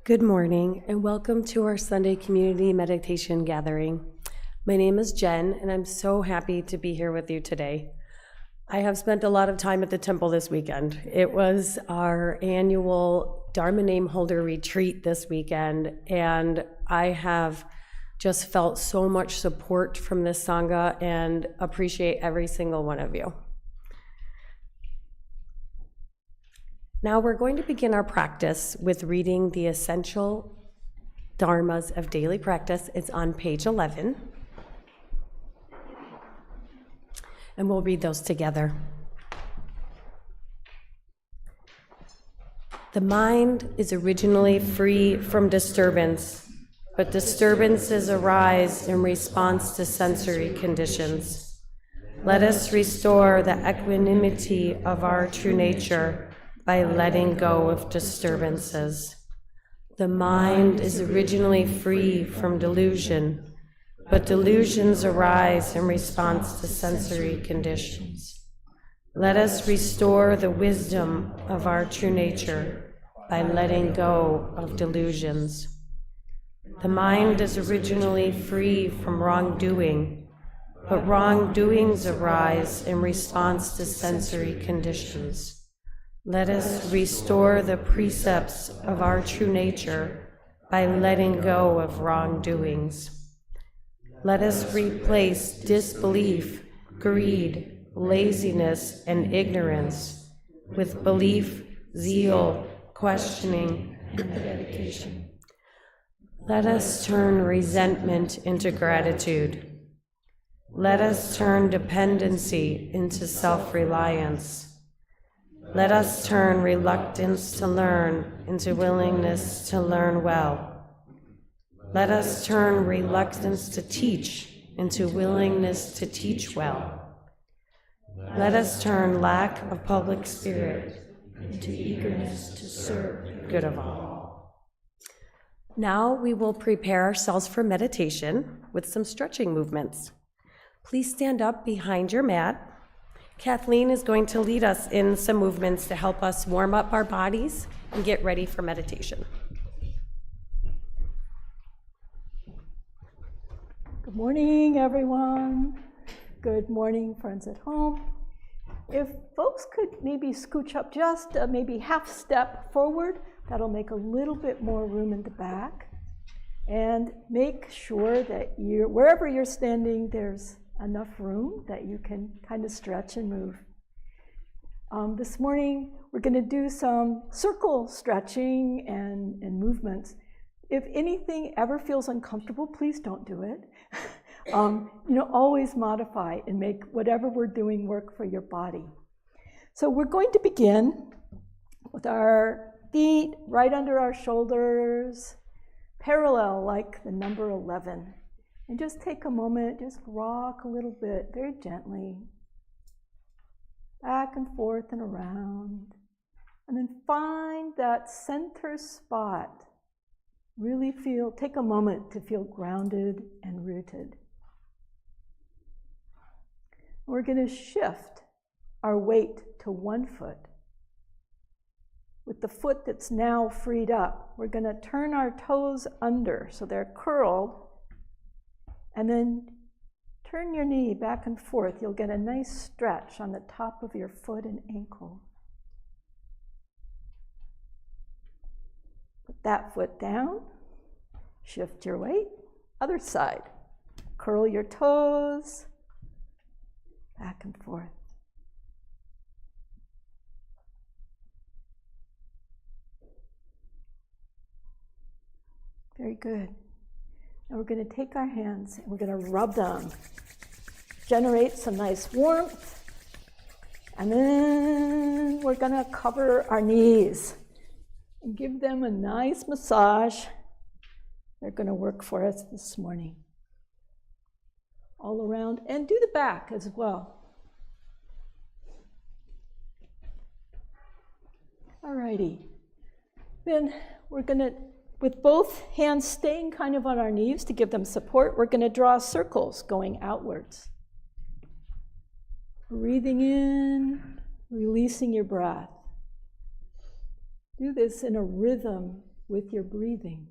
Good morning and welcome to our Sunday community meditation gathering. My name is Jen and I'm so happy to be here with you today. I have spent a lot of time at the temple this weekend. It was our annual Dharma name holder retreat this weekend, and I have just felt so much support from this Sangha and appreciate every single one of you. Now we're going to begin our practice with reading the essential dharmas of daily practice. It's on page 11. And we'll read those together. The mind is originally free from disturbance, but disturbances arise in response to sensory conditions. Let us restore the equanimity of our true nature by letting go of disturbances. The mind is originally free from delusion, but delusions arise in response to sensory conditions. Let us restore the wisdom of our true nature by letting go of delusions. The mind is originally free from wrongdoing, but wrongdoings arise in response to sensory conditions. Let us restore the precepts of our true nature by letting go of wrongdoings. Let us replace disbelief, greed, laziness, and ignorance with belief, zeal, questioning, and dedication. Let us turn resentment into gratitude. Let us turn dependency into self-reliance. Let us turn reluctance to learn into willingness to learn well. Let us turn reluctance to teach into willingness to teach well. Let us turn lack of public spirit into eagerness to serve the good of all. Now we will prepare ourselves for meditation with some stretching movements. Please stand up behind your mat. Kathleen is going to lead us in some movements to help us warm up our bodies and get ready for meditation. Good morning, everyone. Good morning, friends at home. If folks could maybe scooch up just maybe half step forward, that'll make a little bit more room in the back. And make sure that wherever you're standing, there's enough room that you can kind of stretch and move. This morning, we're going to do some circle stretching and movements. If anything ever feels uncomfortable, please don't do it. Always modify and make whatever we're doing work for your body. So we're going to begin with our feet right under our shoulders, parallel like the number 11. And just take a moment, just rock a little bit, very gently, back and forth and around. And then find that center spot. Really take a moment to feel grounded and rooted. We're going to shift our weight to one foot. With the foot that's now freed up, we're going to turn our toes under so they're curled. And then turn your knee back and forth. You'll get a nice stretch on the top of your foot and ankle. Put that foot down. Shift your weight. Other side. Curl your toes. Back and forth. Very good. Now we're going to take our hands and we're going to rub them. Generate some nice warmth. And then we're going to cover our knees and give them a nice massage. They're going to work for us this morning. All around. And do the back as well. All righty. Then we're going to, with both hands staying kind of on our knees to give them support, we're going to draw circles going outwards. Breathing in, releasing your breath. Do this in a rhythm with your breathing.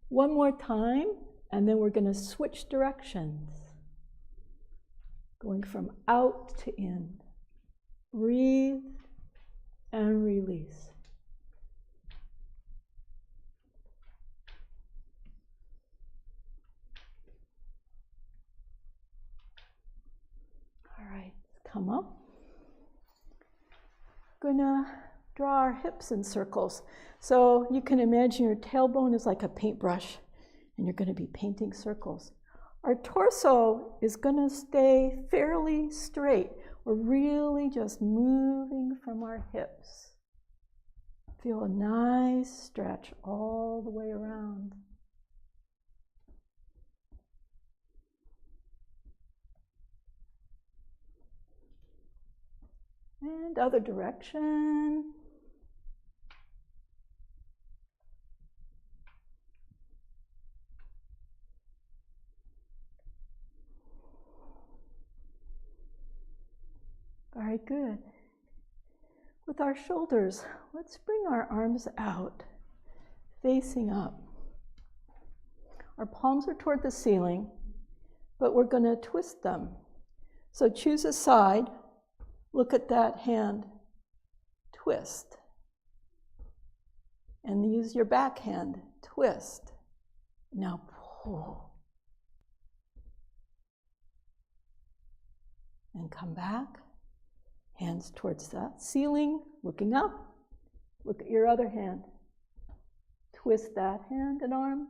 One more time, and then we're going to switch directions. Going from out to in. Breathe and release. All right, come up. Gonna draw our hips in circles. So you can imagine your tailbone is like a paintbrush, and you're going to be painting circles. Our torso is going to stay fairly straight. We're really just moving from our hips. Feel a nice stretch all the way around. And other direction. Very good. With our shoulders, let's bring our arms out, facing up. Our palms are toward the ceiling, but we're going to twist them. So choose a side, look at that hand, twist. And use your back hand, twist. Now pull. And come back. Hands towards the ceiling, looking up. Look at your other hand. Twist that hand and arm.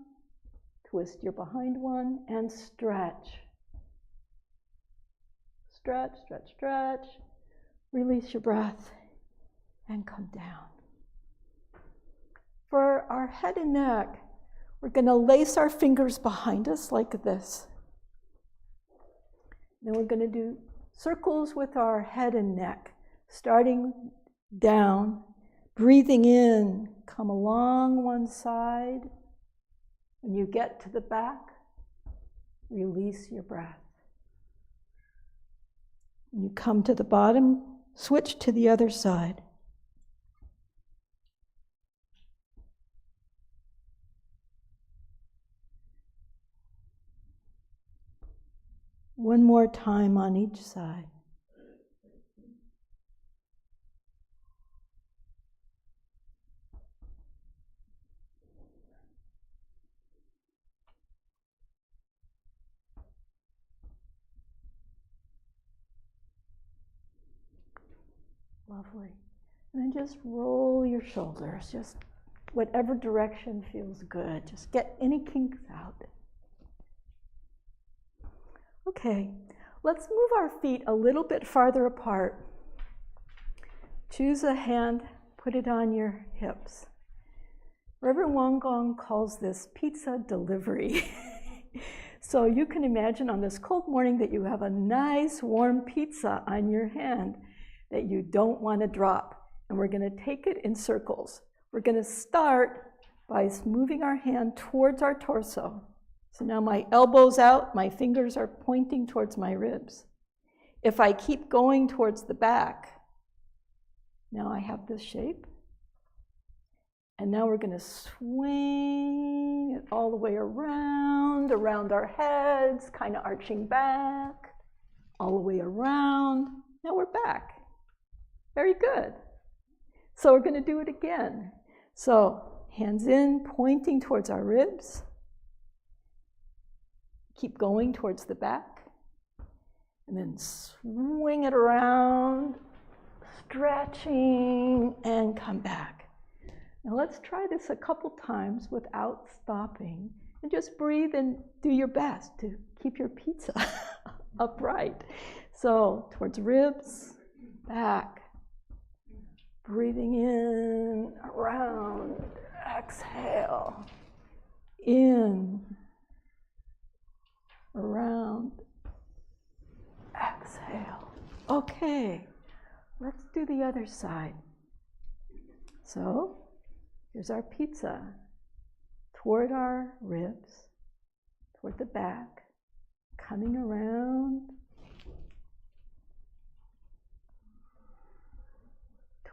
Twist your behind one and stretch. Stretch, stretch, stretch. Release your breath and come down. For our head and neck, we're going to lace our fingers behind us like this. Then we're going to do circles with our head and neck, starting down, breathing in, come along one side. When you get to the back, release your breath. When you come to the bottom, switch to the other side. One more time on each side. Lovely. And then just roll your shoulders, just whatever direction feels good. Just get any kinks out. Okay, let's move our feet a little bit farther apart. Choose a hand, put it on your hips. Reverend Won Gong calls this pizza delivery. So you can imagine on this cold morning that you have a nice warm pizza on your hand that you don't want to drop. And we're going to take it in circles. We're going to start by moving our hand towards our torso. So now my elbow's out, my fingers are pointing towards my ribs. If I keep going towards the back, now I have this shape. And now we're going to swing it all the way around our heads, kind of arching back, all the way around. Now we're back. Very good. So we're going to do it again. So hands in, pointing towards our ribs. Keep going towards the back. And then swing it around, stretching, and come back. Now let's try this a couple times without stopping. And just breathe and do your best to keep your pizza upright. So towards ribs, back. Breathing in, around, exhale. In, around, exhale. Okay, let's do the other side. So, here's our pizza. Toward our ribs, toward the back, coming around.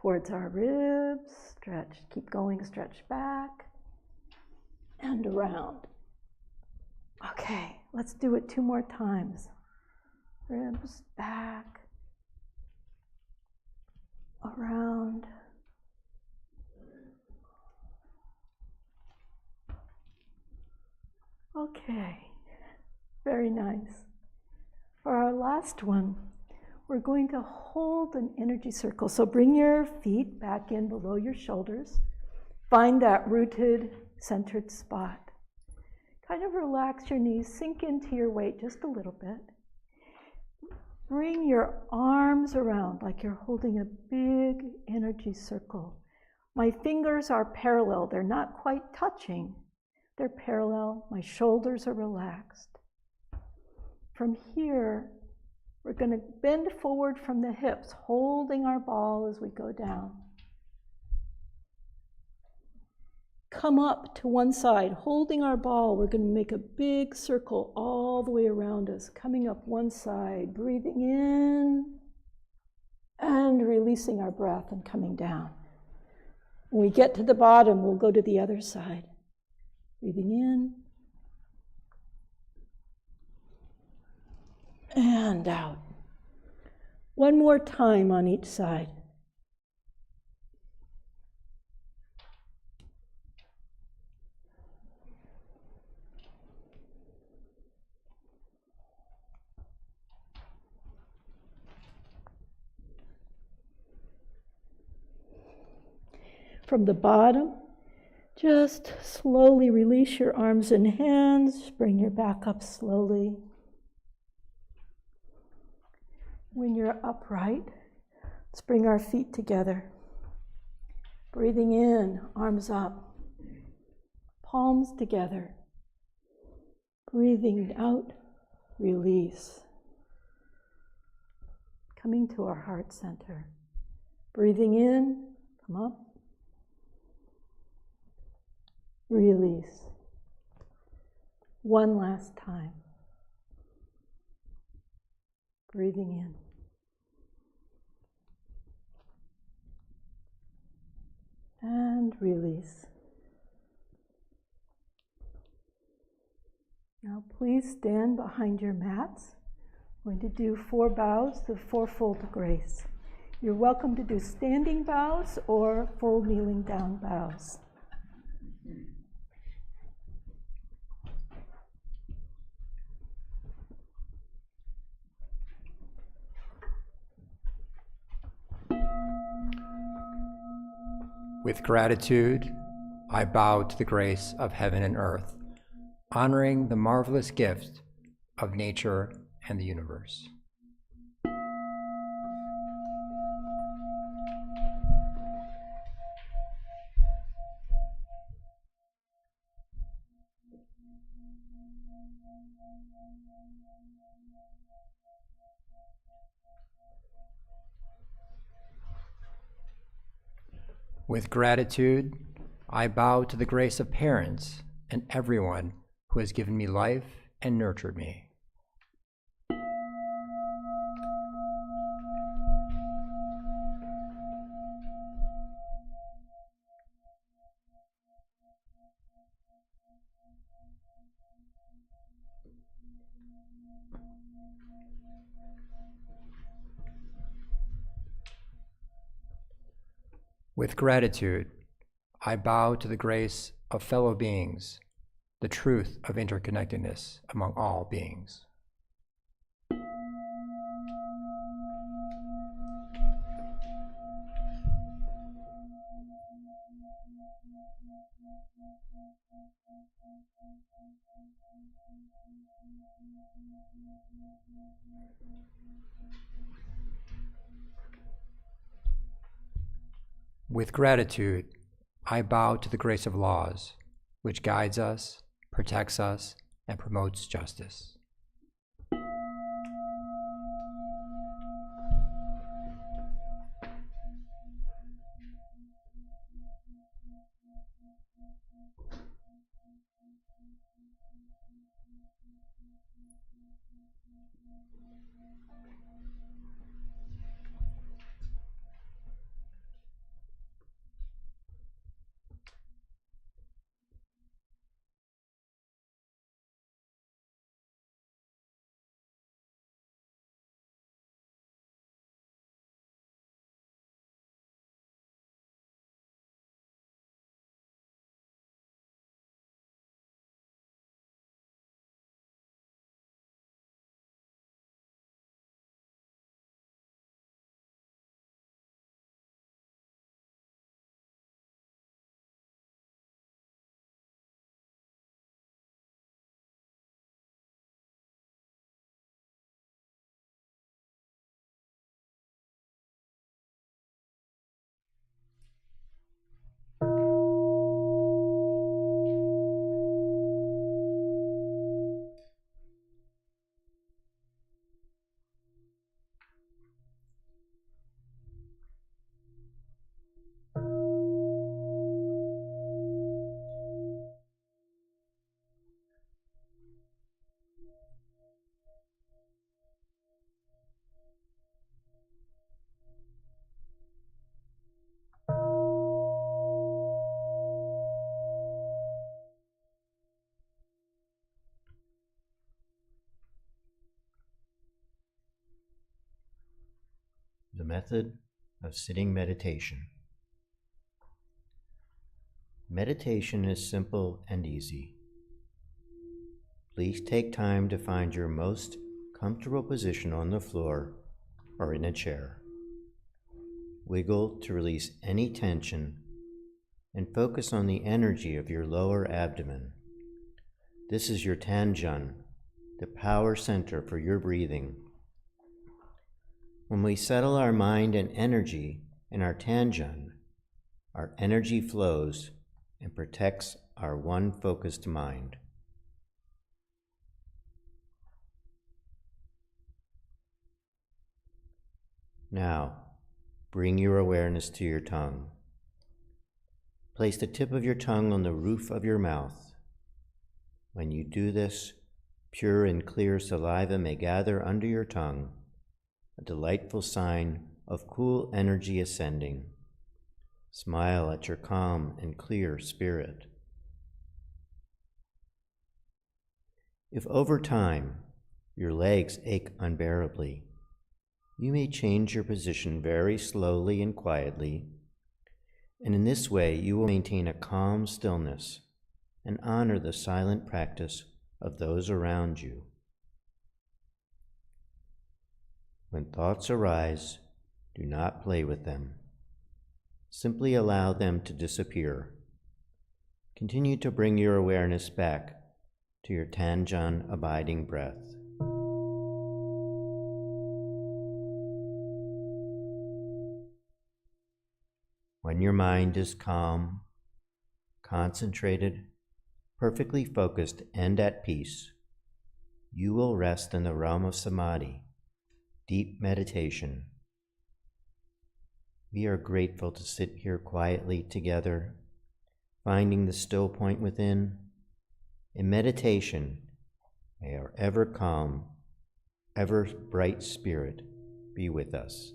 towards our ribs, stretch, keep going, stretch back, and around. Okay, let's do it 2 more times. Ribs, back, around. Okay, very nice. For our last one, we're going to hold an energy circle. So bring your feet back in below your shoulders. Find that rooted, centered spot. Kind of relax your knees, sink into your weight just a little bit. Bring your arms around like you're holding a big energy circle. My fingers are parallel. They're not quite touching. They're parallel. My shoulders are relaxed. From here, we're going to bend forward from the hips, holding our ball as we go down. Come up to one side, holding our ball. We're going to make a big circle all the way around us, coming up one side, breathing in, and releasing our breath and coming down. When we get to the bottom, we'll go to the other side. Breathing in, and out. One more time on each side. From the bottom, just slowly release your arms and hands. Bring your back up slowly. When you're upright, let's bring our feet together. Breathing in, arms up, palms together. Breathing out, release. Coming to our heart center. Breathing in, come up. Release. One last time. Breathing in. And release. Now please stand behind your mats. We're going to do 4 bows, the fourfold grace. You're welcome to do standing bows or full kneeling down bows. With gratitude, I bow to the grace of heaven and earth, honoring the marvelous gift of nature and the universe. With gratitude, I bow to the grace of parents and everyone who has given me life and nurtured me. With gratitude, I bow to the grace of fellow beings, the truth of interconnectedness among all beings. With gratitude, I bow to the grace of laws, which guides us, protects us, and promotes justice. method of sitting meditation. Meditation is simple and easy. Please take time to find your most comfortable position on the floor or in a chair. Wiggle to release any tension and focus on the energy of your lower abdomen. This is your Tanjan, the power center for your breathing. When we settle our mind and energy in our Tanjan, our energy flows and protects our one focused mind. Now, bring your awareness to your tongue. Place the tip of your tongue on the roof of your mouth. When you do this, pure and clear saliva may gather under your tongue, a delightful sign of cool energy ascending. Smile at your calm and clear spirit. If over time your legs ache unbearably, you may change your position very slowly and quietly, and in this way you will maintain a calm stillness and honor the silent practice of those around you. When thoughts arise, do not play with them. Simply allow them to disappear. Continue to bring your awareness back to your Tanjan abiding breath. When your mind is calm, concentrated, perfectly focused, and at peace, you will rest in the realm of samadhi, deep meditation. We are grateful to sit here quietly together, finding the still point within. In meditation, may our ever calm, ever bright spirit be with us.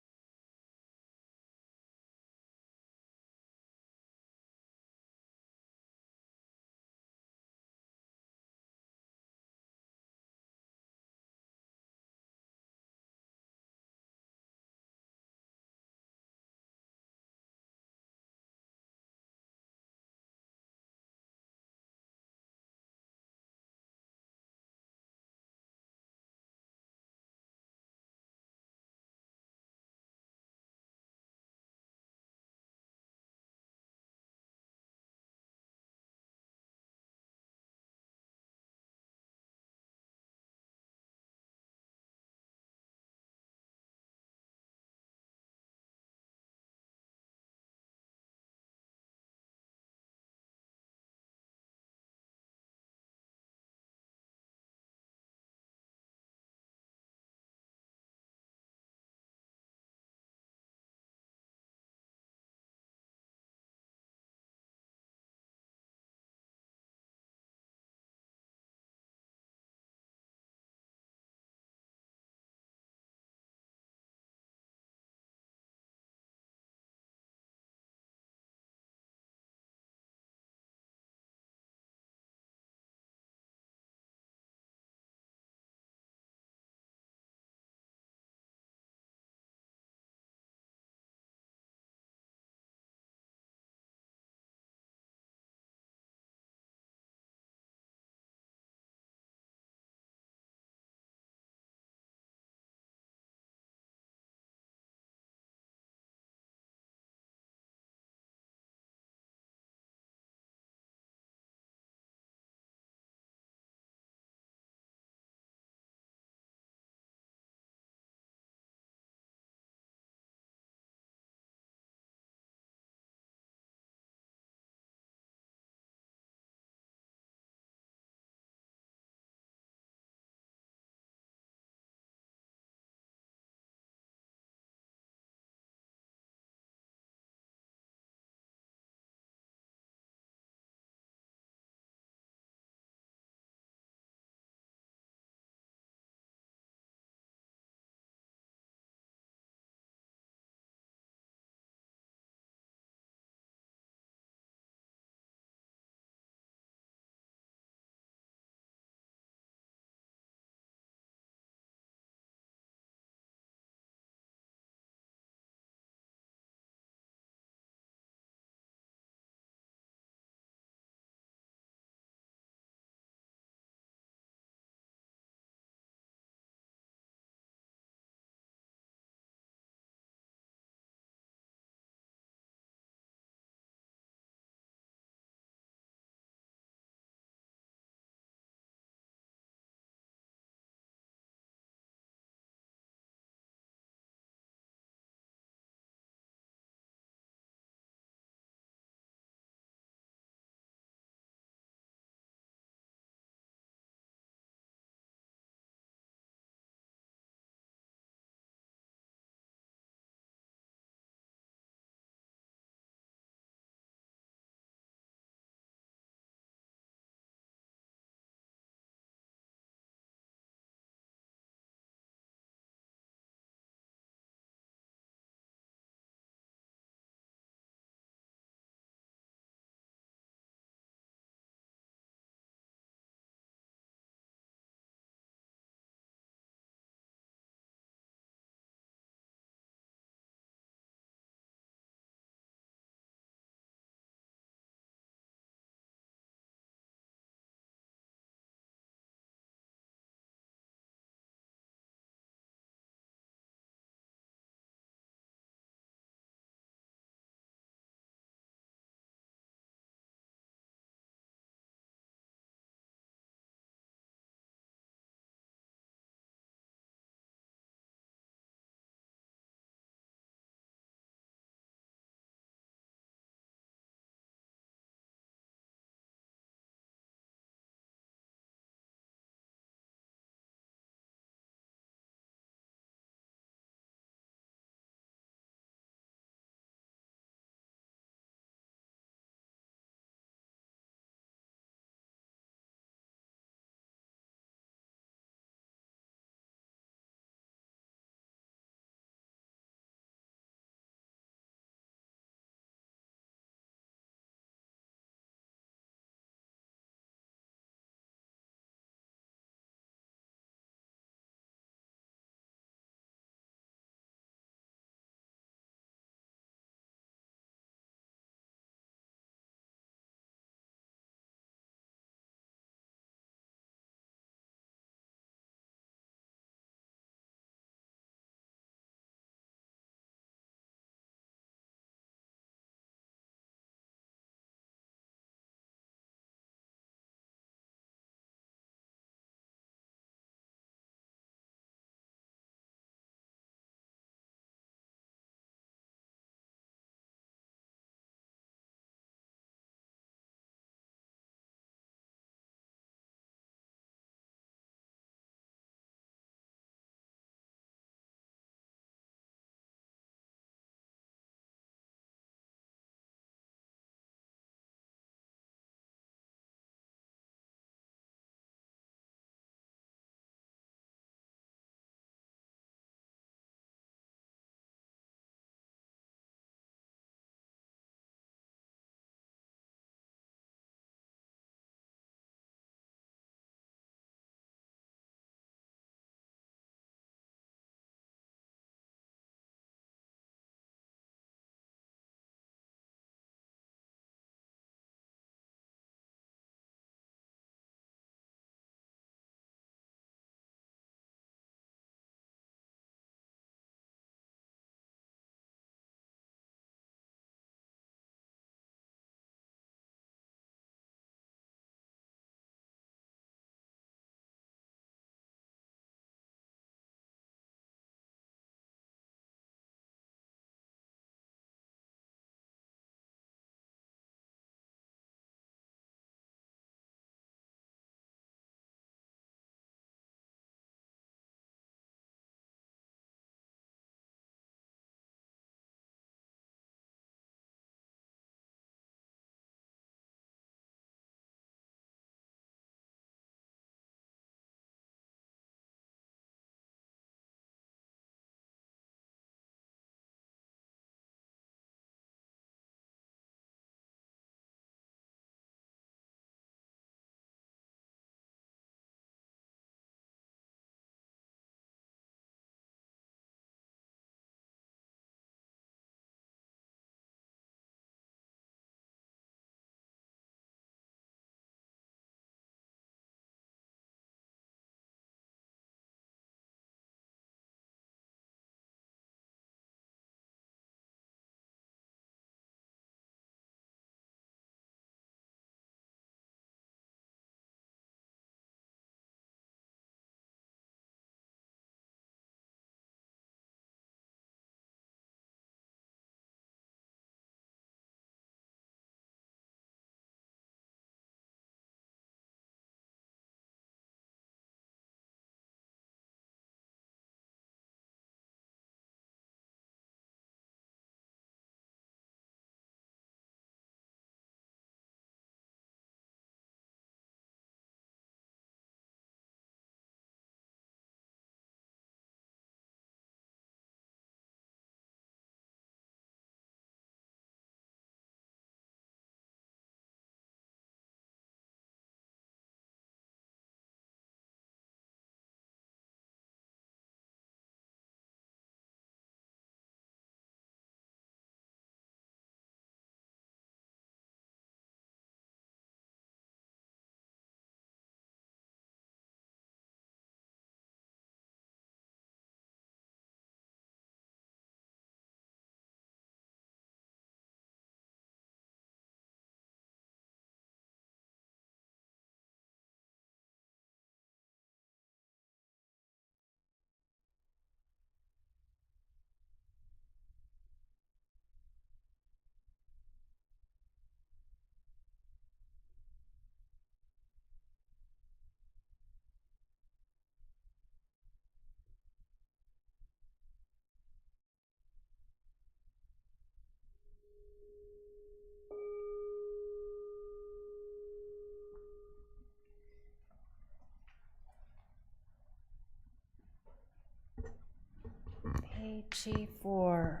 Page 4,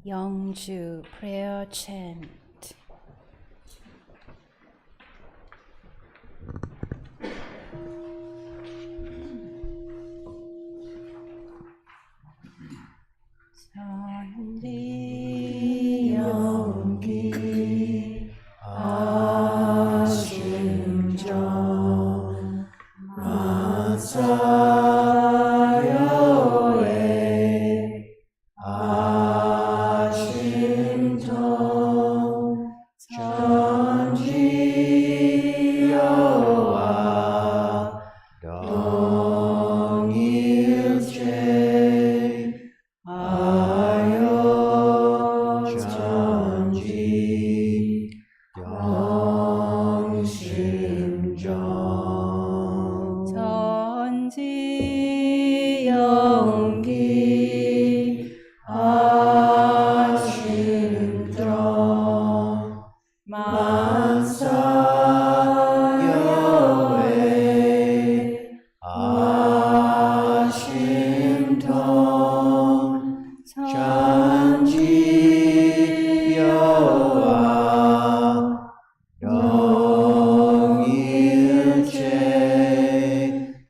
Yongju Prayer Chant. Sanji Yonggi Ashimjong Matsayoe Ashimjong Chanji Yoa Dongilche Ayo Chanji Yongshimjong Chanji Yonggi Ashimjong Matsayoe Ashimjong Chanji Yoa Dongilche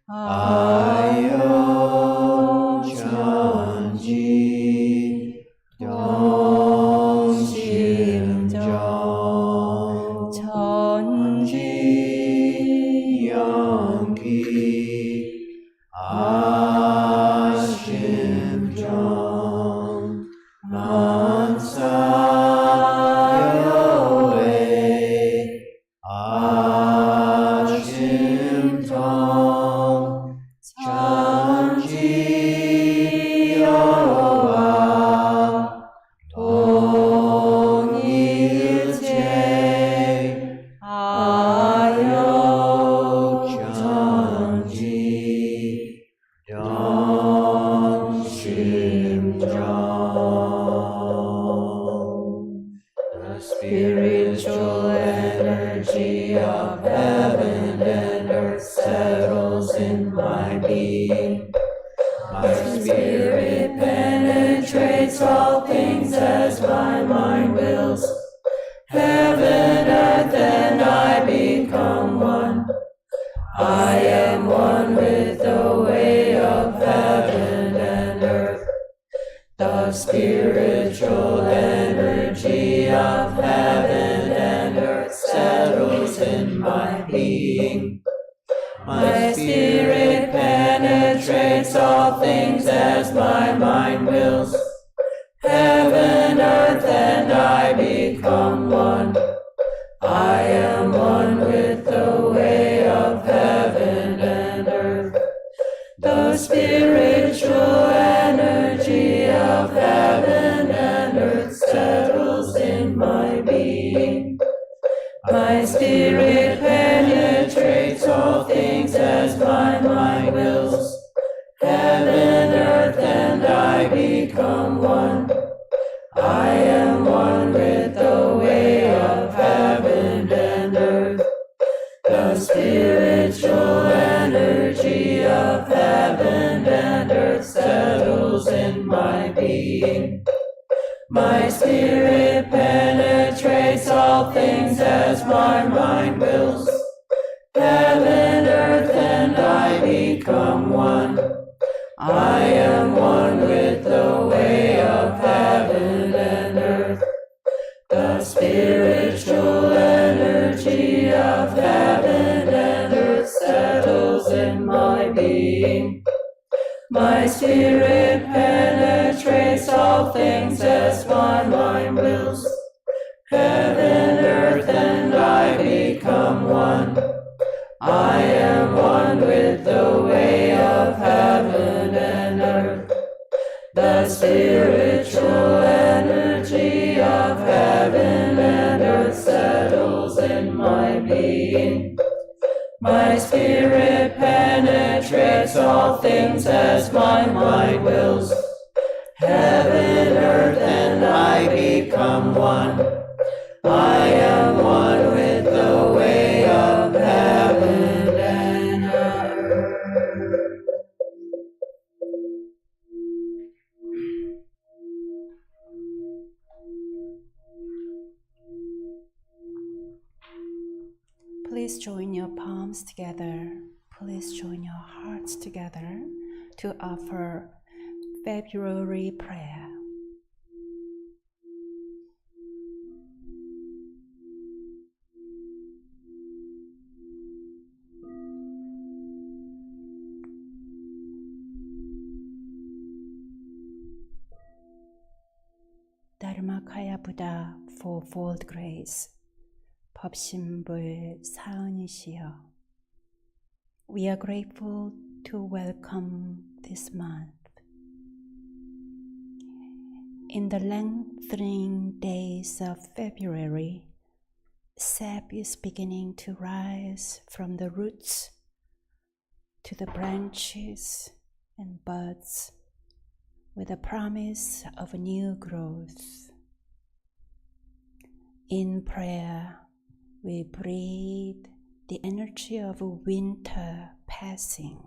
Ayo Chanji Yongshimjong Chanji Yonggi Ashimjong Matsayoe Ashimjong Chanji Yoa Dongilche Ayo Chanji Yongshimjong. The spiritual energy of heaven and earth settles in my being. My spirit penetrates all things as my mind wills. Heaven, earth, and I become one. I am one with the way of heaven and earth. The spiritual energy of heaven and earth settles in my being. My spirit penetrates all things as my mind wills. Heaven, earth, and I become one. I am one with the way of heaven and earth. The spiritual energy of heaven and earth settles in my being. My spirit penetrates all things as my mind wills. Heaven, earth, and I become one. I am one with the way of heaven and earth. The spiritual energy of heaven and earth settles in my being. My spirit penetrates all things as my mind wills. Heaven, earth, and I become one. I am one with the way of heaven and earth. The spiritual energy of heaven and earth settles in my being. My spirit penetrates all things as my mind wills. Heaven, earth, and I become one. I am one with the way of heaven and earth. The spiritual energy of heaven and earth settles in my being. My spirit penetrates all things as my mind wills. Heaven, earth, and I become one. I am one with the way of heaven and earth. please join your palms together. Please join your hearts together to offer February prayer. Dharmakaya Buddha fourfold grace, 법신불 사은이시여. We are grateful to welcome this month. In the lengthening days of February, sap is beginning to rise from the roots to the branches and buds, with a promise of new growth. In prayer, we breathe the energy of winter passing.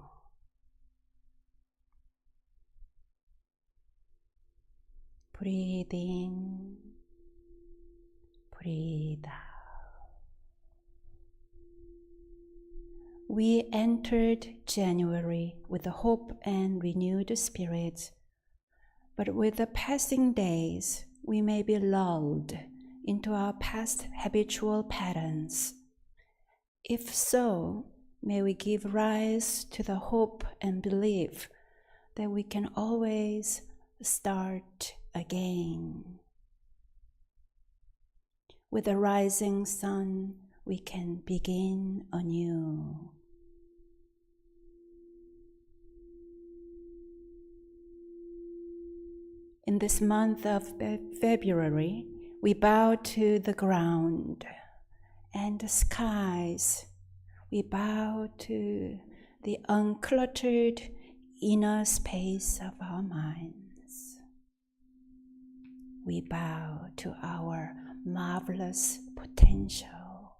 Breathe in, breathe out. We entered January with hope and renewed spirits. But with the passing days, we may be lulled into our past habitual patterns. If so, may we give rise to the hope and belief that we can always start again. With the rising sun, we can begin anew. In this month of February, we bow to the ground and the skies. We bow to the uncluttered inner space of our minds. We bow to our marvelous potential.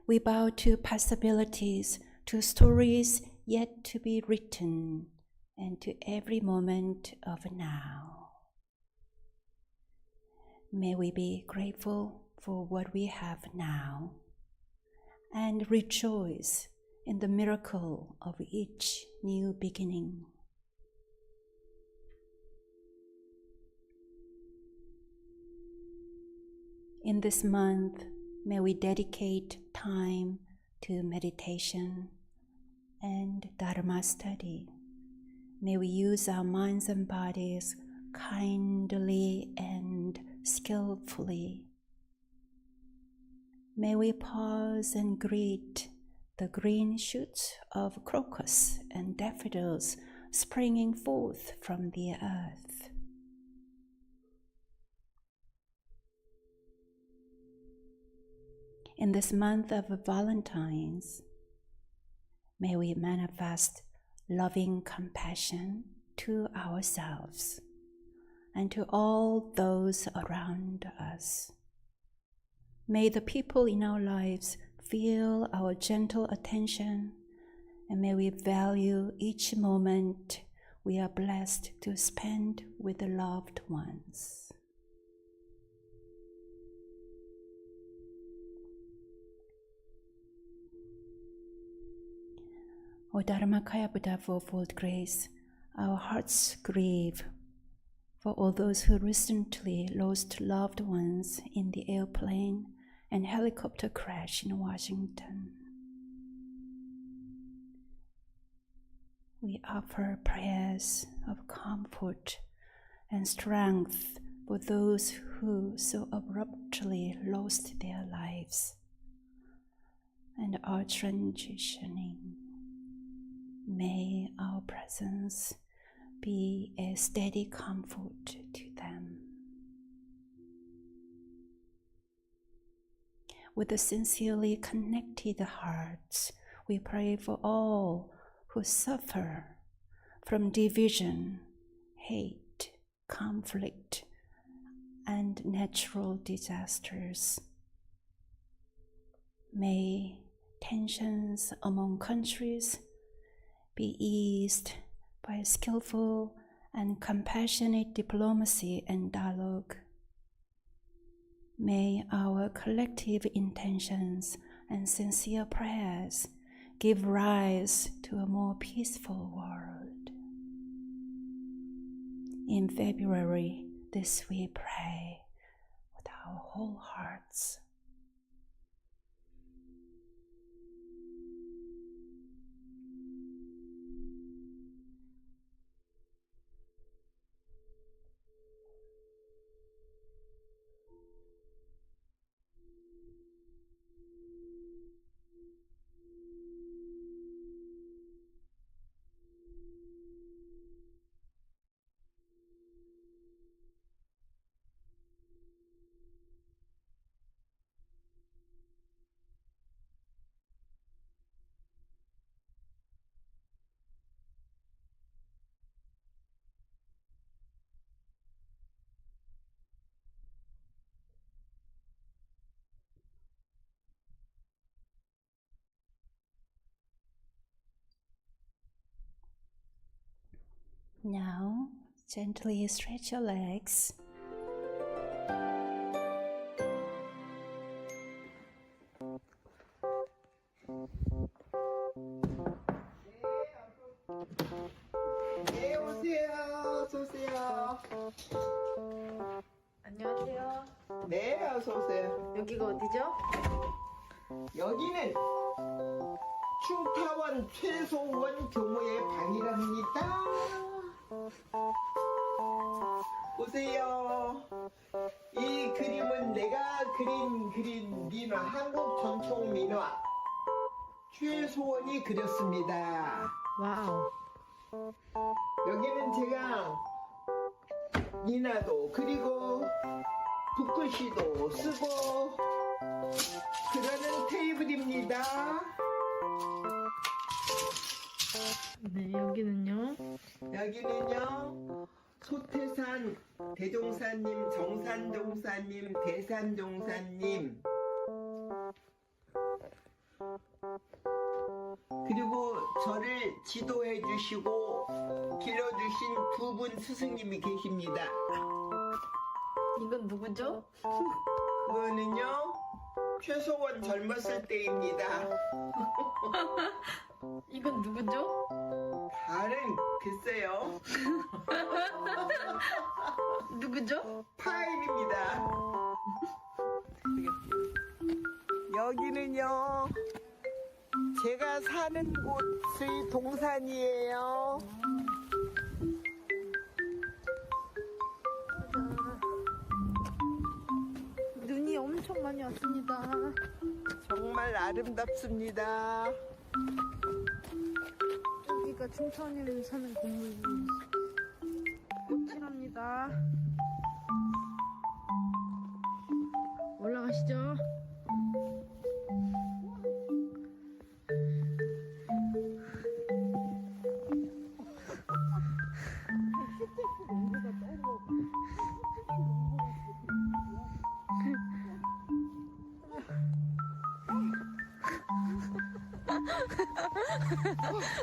We bow to possibilities, to stories yet to be written, and to every moment of now. May we be grateful for what we have now and rejoice in the miracle of each new beginning. In this month, may we dedicate time to meditation and Dharma study. May we use our minds and bodies kindly and skillfully. May we pause and greet the green shoots of crocus and daffodils springing forth from the earth. In this month of Valentine's, may we manifest loving compassion to ourselves and to all those around us. May the people in our lives feel our gentle attention, and may we value each moment we are blessed to spend with the loved ones. O Dharmakaya Buddha fourfold grace, our hearts grieve for all those who recently lost loved ones in the airplane and helicopter crash in Washington. We offer prayers of comfort and strength for those who so abruptly lost their lives and are transitioning. May our presence be a steady comfort to them. With sincerely connected hearts, we pray for all who suffer from division, hate, conflict, and natural disasters. May tensions among countries be eased by skillful and compassionate diplomacy and dialogue. May our collective intentions and sincere prayers give rise to a more peaceful world. In February, this we pray with our whole hearts. Now, gently stretch your legs. 네, 오세요. 어서 오세요. 안녕하세요. 네, 어서 오세요. 여기가 어디죠? 여기는 충타원 최소원 교모의 방이랍니다. 보세요. 이 그림은 내가 그린 민화, 한국 전통 민화 최소원이 그렸습니다. 와우. 여기는 제가 민화도 그리고 붓글씨도 쓰고 그러는 테이블입니다. 네, 여기는요? 여기는요, 소태산 대종사님, 정산종사님, 대산종사님, 그리고 저를 지도해 주시고 길러주신 두 분 스승님이 계십니다. 이건 누구죠? 그거는요, 최소원 젊었을 때입니다. 이건 누구죠? 다른 글쎄요, 누구죠? 파일입니다. 여기는요, 제가 사는 곳의 동산이에요. 눈이 엄청 많이 왔습니다. 정말 아름답습니다. 여기가 충천이 사는 건물. 꽃이랍니다. 올라가시죠.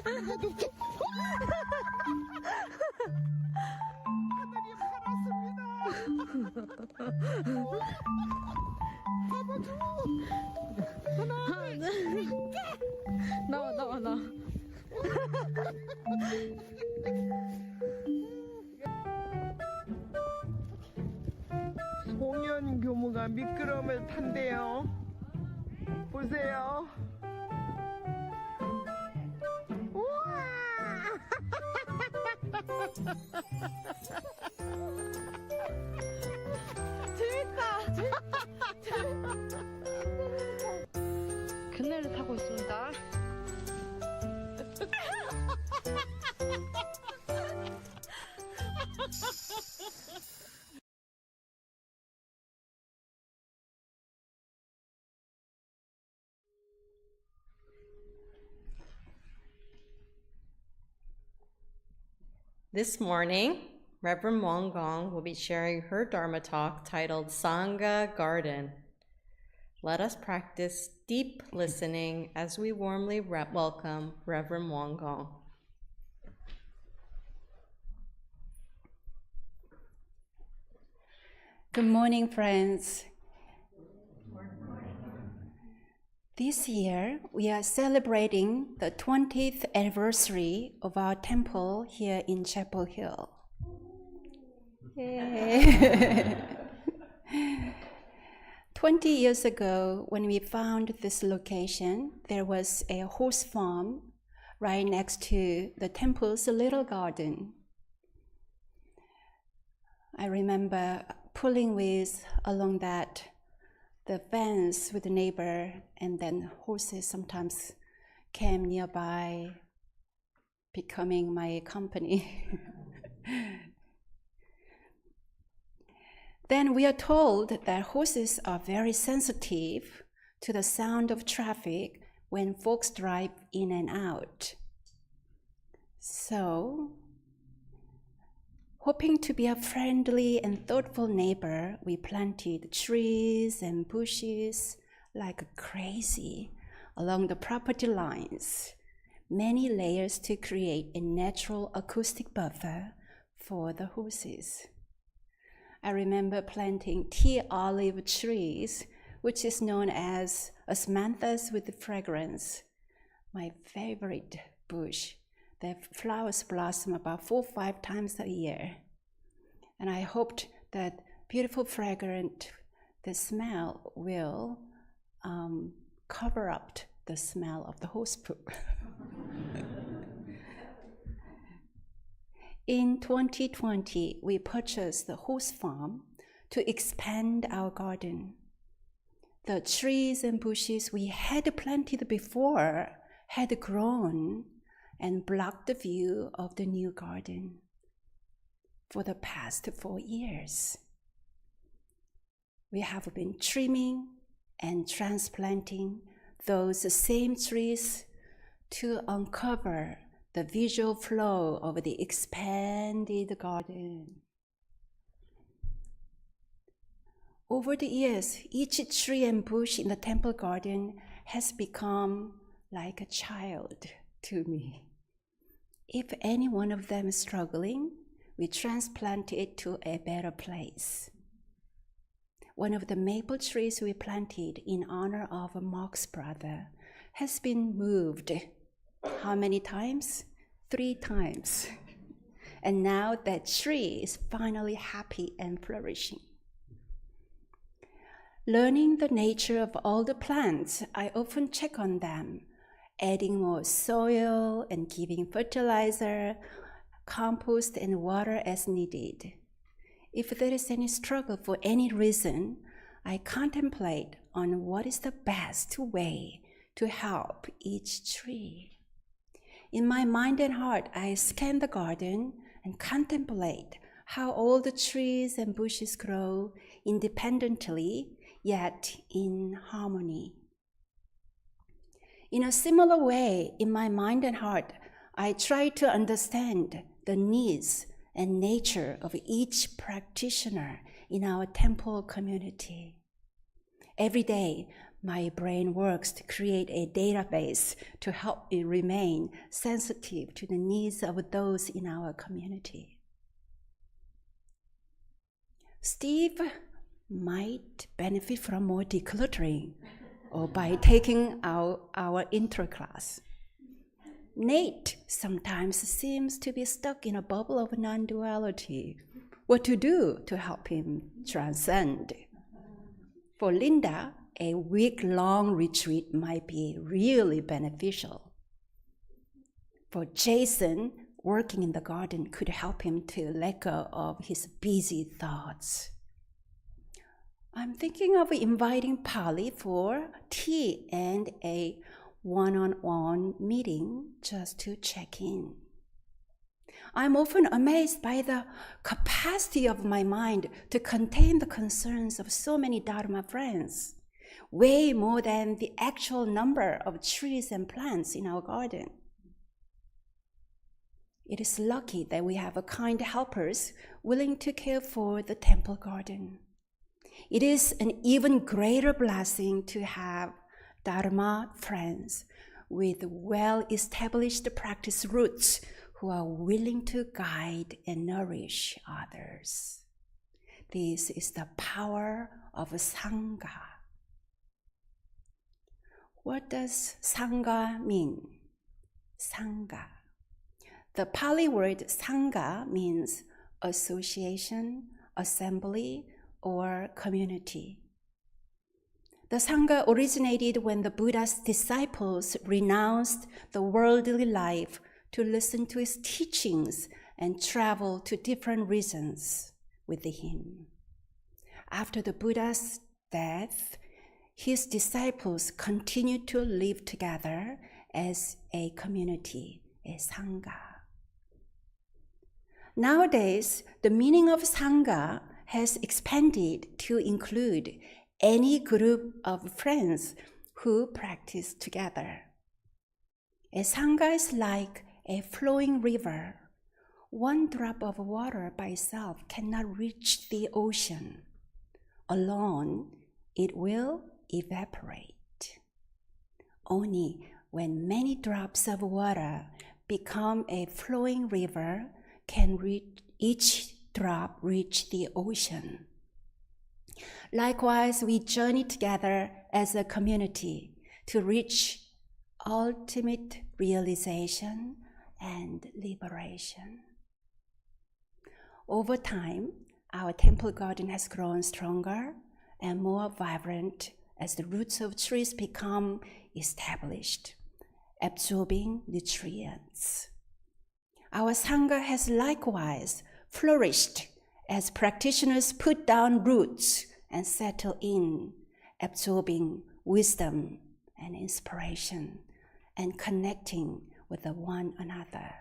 하늘이 파랗습니다. 잡아줘. 나와. 송현 교무가 미끄럼을 탄대요. 보세요. 우와! 재밌다. 그네를 타고 있습니다. This morning, Reverend Won Gong will be sharing her Dharma talk titled Sangha Garden. Let us practice deep listening as we warmly welcome Reverend Won Gong. Good morning, friends. This year, we are celebrating the 20th anniversary of our temple here in Chapel Hill. Yay. 20 years ago, when we found this location, there was a horse farm right next to the temple's little garden. I remember pulling with along the fence with the neighbor, and then horses sometimes came nearby, becoming my company. Then we are told that horses are very sensitive to the sound of traffic when folks drive in and out. So, hoping to be a friendly and thoughtful neighbor, we planted trees and bushes like crazy along the property lines, many layers to create a natural acoustic buffer for the horses. I remember planting tea olive trees, which is known as osmanthus with fragrance, my favorite bush. The flowers blossom about 4 or 5 times a year. And I hoped that beautiful fragrant, the smell will cover up the smell of the horse poop. In 2020, we purchased the horse farm to expand our garden. The trees and bushes we had planted before had grown and blocked the view of the new garden for the past 4 years. We have been trimming and transplanting those same trees to uncover the visual flow of the expanded garden. Over the years, each tree and bush in the temple garden has become like a child to me. If any one of them is struggling, we transplant it to a better place. One of the maple trees we planted in honor of Mark's brother has been moved. How many times? 3 times. And now that tree is finally happy and flourishing. Learning the nature of all the plants, I often check on them, adding more soil and giving fertilizer, compost, and water as needed. If there is any struggle for any reason, I contemplate on what is the best way to help each tree. In my mind and heart, I scan the garden and contemplate how all the trees and bushes grow independently, yet in harmony. In a similar way, in my mind and heart, I try to understand the needs and nature of each practitioner in our temple community. Every day, my brain works to create a database to help me remain sensitive to the needs of those in our community. Steve might benefit from more decluttering or by taking our intro class. Nate sometimes seems to be stuck in a bubble of non-duality. What to do to help him transcend? For Linda, a week-long retreat might be really beneficial. For Jason, working in the garden could help him to let go of his busy thoughts. I'm thinking of inviting Polly for tea and a one-on-one meeting just to check in. I'm often amazed by the capacity of my mind to contain the concerns of so many Dharma friends, way more than the actual number of trees and plants in our garden. It is lucky that we have kind helpers willing to care for the temple garden. It is an even greater blessing to have Dharma friends with well-established practice roots who are willing to guide and nourish others. This is the power of Sangha. What does Sangha mean? Sangha. The Pali word Sangha means association, assembly, or community. The Sangha originated when the Buddha's disciples renounced the worldly life to listen to his teachings and travel to different regions with him. After the Buddha's death, his disciples continued to live together as a community, a Sangha. Nowadays, the meaning of Sangha has expanded to include any group of friends who practice together. A Sangha is like a flowing river. One drop of water by itself cannot reach the ocean. Alone, it will evaporate. Only when many drops of water become a flowing river can each drop reach the ocean. Likewise, we journey together as a community to reach ultimate realization and liberation. Over time, our temple garden has grown stronger and more vibrant as the roots of trees become established, absorbing nutrients. Our Sangha has likewise flourished as practitioners put down roots and settle in, absorbing wisdom and inspiration and connecting with one another.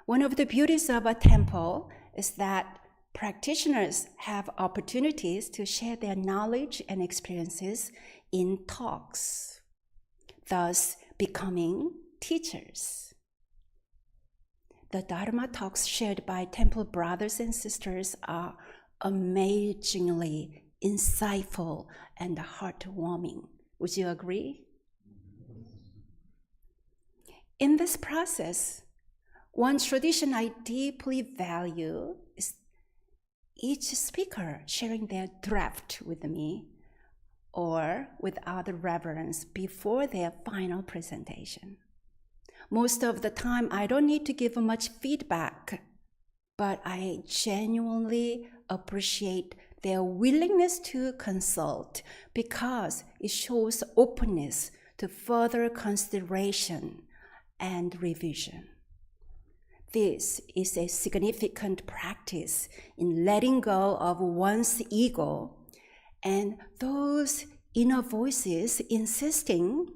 One of the beauties of a temple is that practitioners have opportunities to share their knowledge and experiences in talks, thus becoming teachers. The Dharma talks shared by temple brothers and sisters are amazingly insightful and heartwarming. Would you agree? In this process, one tradition I deeply value is each speaker sharing their draft with me or with other reverends before their final presentation. Most of the time, I don't need to give much feedback, but I genuinely appreciate their willingness to consult because it shows openness to further consideration and revision. This is a significant practice in letting go of one's ego and those inner voices insisting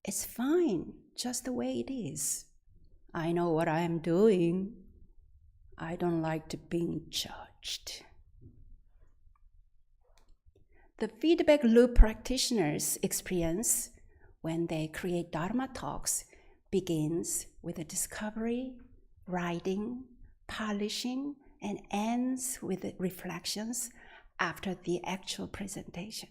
it's fine just the way it is. I know what I am doing. I don't like to be judged. The feedback loop practitioners experience when they create Dharma talks begins with a discovery, writing, polishing, and ends with reflections after the actual presentation.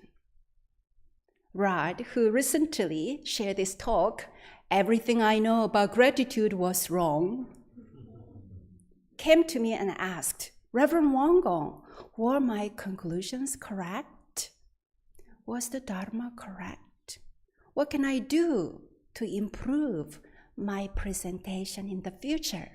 Rod, who recently shared this talk, "Everything I know about gratitude was wrong," came to me and asked, "Reverend Won, were my conclusions correct? Was the Dharma correct? What can I do to improve my presentation in the future?"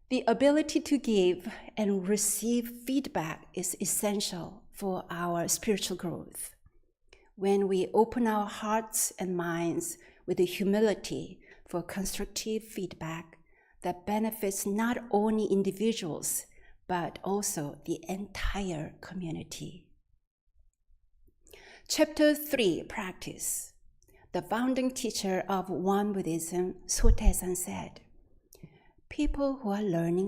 The ability to give and receive feedback is essential for our spiritual growth. When we open our hearts and minds with the humility for constructive feedback that benefits not only individuals, but also the entire community. Chapter 3, Practice. The founding teacher of Won Buddhism, Sotaesan, said, people who are learning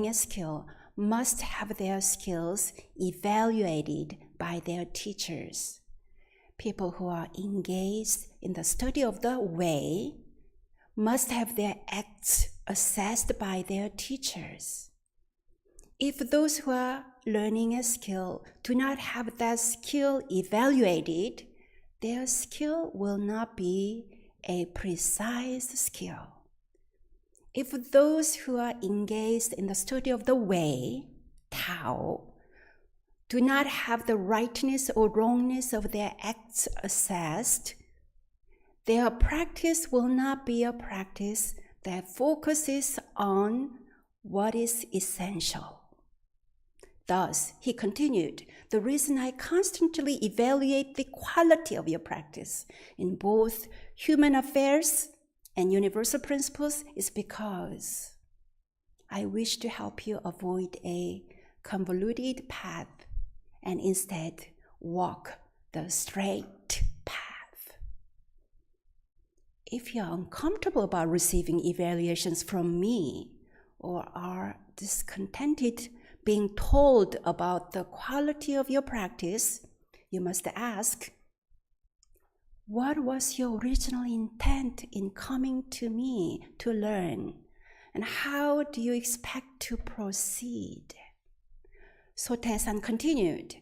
a skill must have their skills evaluated by their teachers. People who are engaged in the study of the way must have their acts assessed by their teachers. If those who are learning a skill do not have that skill evaluated, their skill will not be a precise skill. If those who are engaged in the study of the way Tao do not have the rightness or wrongness of their acts assessed, their practice will not be a practice that focuses on what is essential. Thus, he continued, the reason I constantly evaluate the quality of your practice in both human affairs and universal principles is because I wish to help you avoid a convoluted path and instead walk the straight path. If you're uncomfortable about receiving evaluations from me or are discontented being told about the quality of your practice, you must ask, what was your original intent in coming to me to learn? And how do you expect to proceed? Sotaesan continued,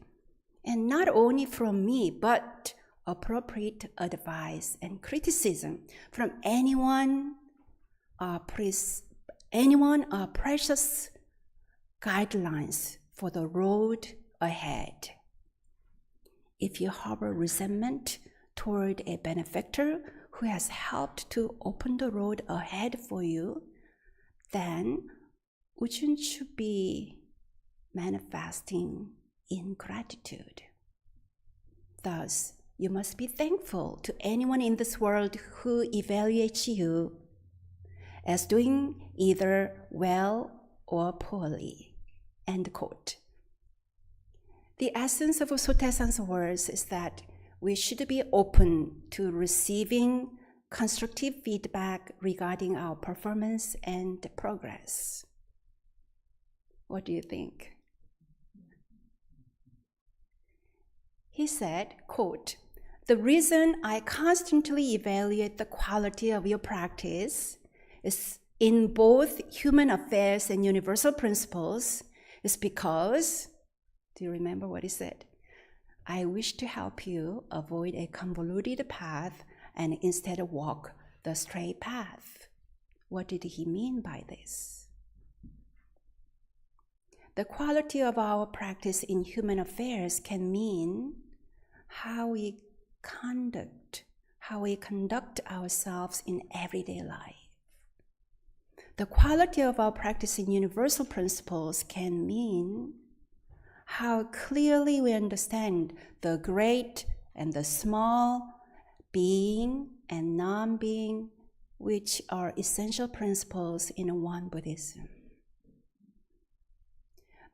and not only from me, but appropriate advice and criticism from anyone are precious guidelines for the road ahead. If you harbor resentment toward a benefactor who has helped to open the road ahead for you, then wouldn't you be manifesting ingratitude? Thus, you must be thankful to anyone in this world who evaluates you as doing either well or poorly. End quote. The essence of Sotaesan's words is that we should be open to receiving constructive feedback regarding our performance and progress. What do you think? He said, quote, the reason I constantly evaluate the quality of your practice is in both human affairs and universal principles is because, do you remember what he said? I wish to help you avoid a convoluted path and instead walk the straight path. What did he mean by this? The quality of our practice in human affairs can mean how we conduct ourselves in everyday life. The quality of our practice in universal principles can mean how clearly we understand the great and the small, being and non-being, which are essential principles in Won Buddhism.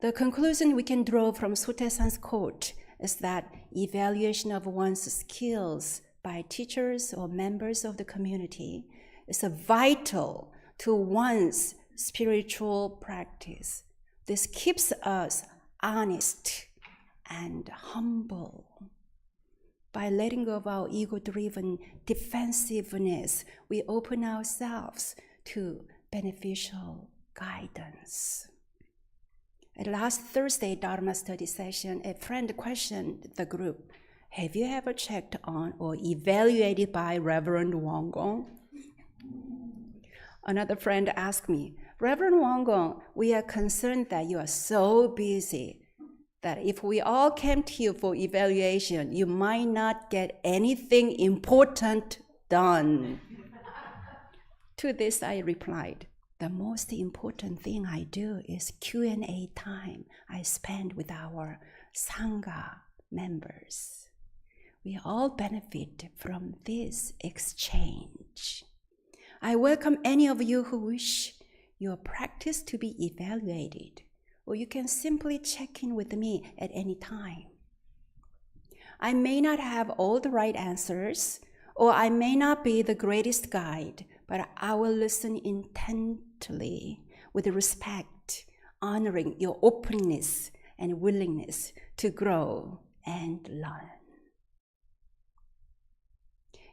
The conclusion we can draw from Sotaesan's quote is that evaluation of one's skills by teachers or members of the community is vital to one's spiritual practice. This keeps us honest and humble. By letting go of our ego-driven defensiveness, we open ourselves to beneficial guidance. At last Thursday Dharma study session, a friend questioned the group, have you ever checked on or evaluated by Reverend Won Gong? Another friend asked me, Reverend Won Gong, we are concerned that you are so busy that if we all came to you for evaluation, you might not get anything important done. To this I replied, the most important thing I do is Q&A time I spend with our Sangha members. We all benefit from this exchange. I welcome any of you who wish your practice to be evaluated, or you can simply check in with me at any time. I may not have all the right answers, or I may not be the greatest guide, but I will listen intently with respect, honoring your openness and willingness to grow and learn.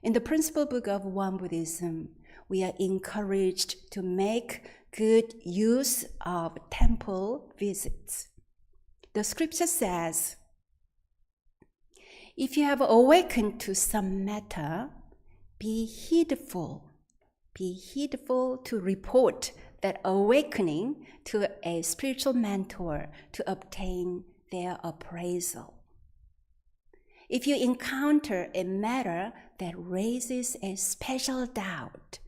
In the principal book of Won Buddhism, we are encouraged to make good use of temple visits. The scripture says, if you have awakened to some matter, be heedful to report that awakening to a spiritual mentor to obtain their appraisal. If you encounter a matter that raises a special doubt,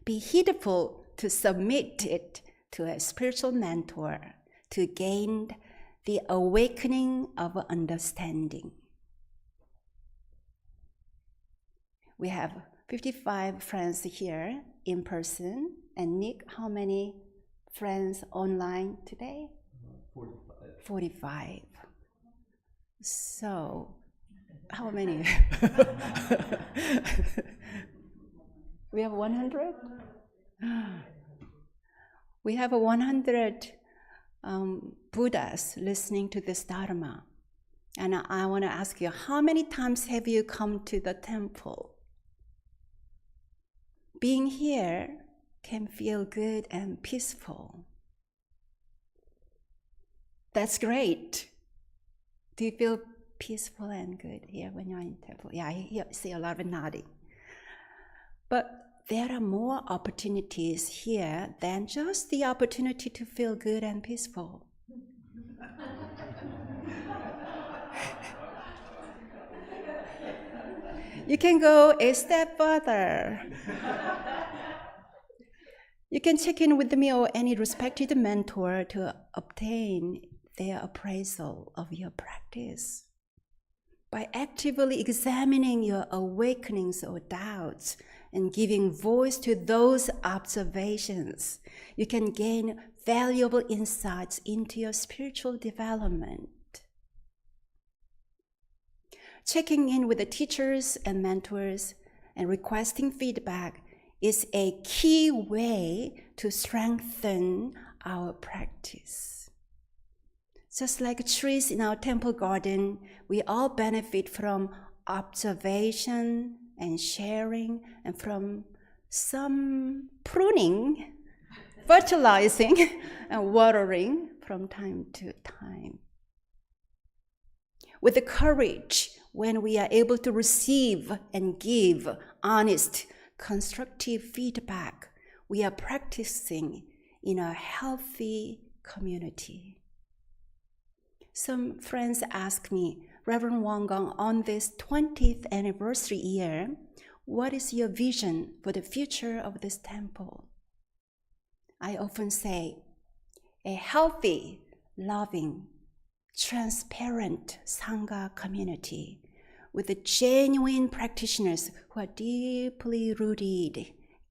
be heedful to submit it to a spiritual mentor to gain the awakening of understanding. We have 55 friends here in person. And Nick, how many friends online today? 45. So, how many? We have 100? We have 100 Buddhas listening to this Dharma. And I want to ask you, how many times have you come to the temple? Being here can feel good and peaceful. That's great. Do you feel peaceful and good here when you're in temple? Yeah, I see a lot of nodding. But there are more opportunities here than just the opportunity to feel good and peaceful. You can go a step further. You can check in with me or any respected mentor to obtain their appraisal of your practice. By actively examining your awakenings or doubts and giving voice to those observations, you can gain valuable insights into your spiritual development. Checking in with the teachers and mentors and requesting feedback is a key way to strengthen our practice. Just like trees in our temple garden, we all benefit from observation and sharing, and from some pruning, fertilizing, and watering from time to time. With the courage, when we are able to receive and give honest, constructive feedback, we are practicing in a healthy community. Some friends ask me, Reverend Won Gong, on this 20th anniversary year, what is your vision for the future of this temple? I often say, a healthy, loving, transparent Sangha community with the genuine practitioners who are deeply rooted